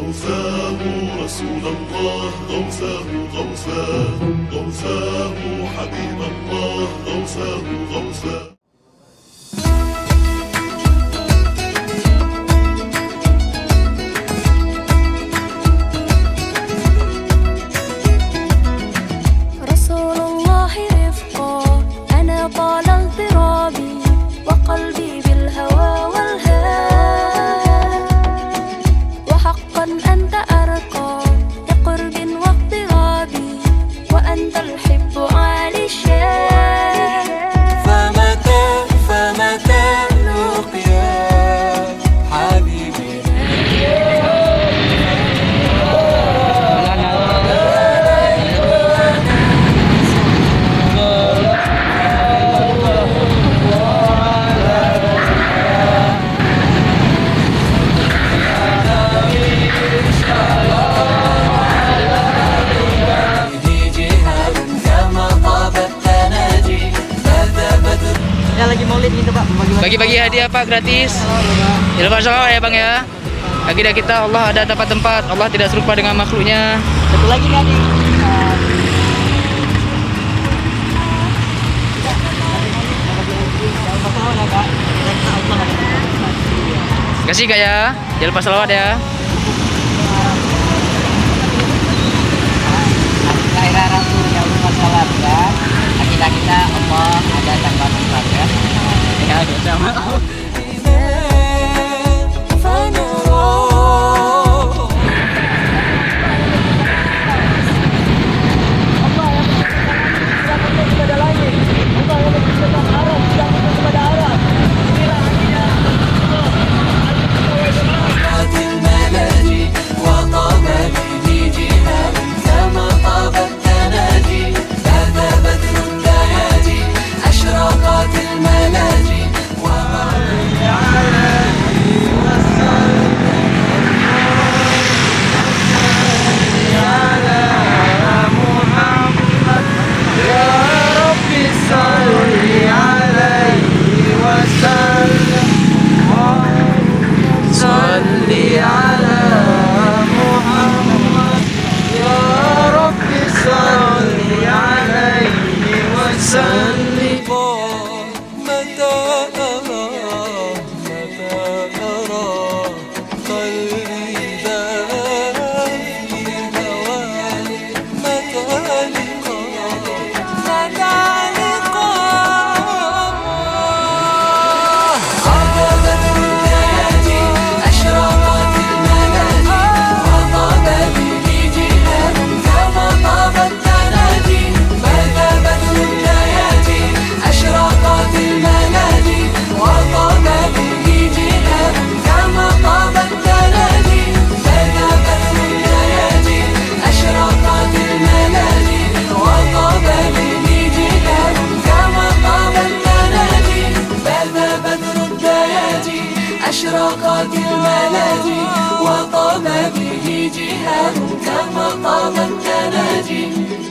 غوثاه رسول الله غوثاه غوثاه غوثاه حبيب الله غوثاه غوثاه. رسول الله رفقا أنا طال اضطرابي وقلبي بالهوى والهام وحقا أنت أرقى لقرب واقترابي وأنت الحب عالي الشان فمتى لقيا حبيبي Ya lagi maulid gitu Pak, Bagi-bagi hadiah Pak gratis. Ilmu salawat ya Bang ya. Akidah kita Allah ada tempat-tempat, Allah tidak serupa dengan makhluknya. satu lagi nih adik. Kasih Kak ya. Jangan lupa salawat ya. Kairan Rasul yang masalah ya. Akidah kita Allah ada tempat-tempat ya. Ya ada jama'ah. أشرقت المناجي وطاب به جهاد كما طاب التناجي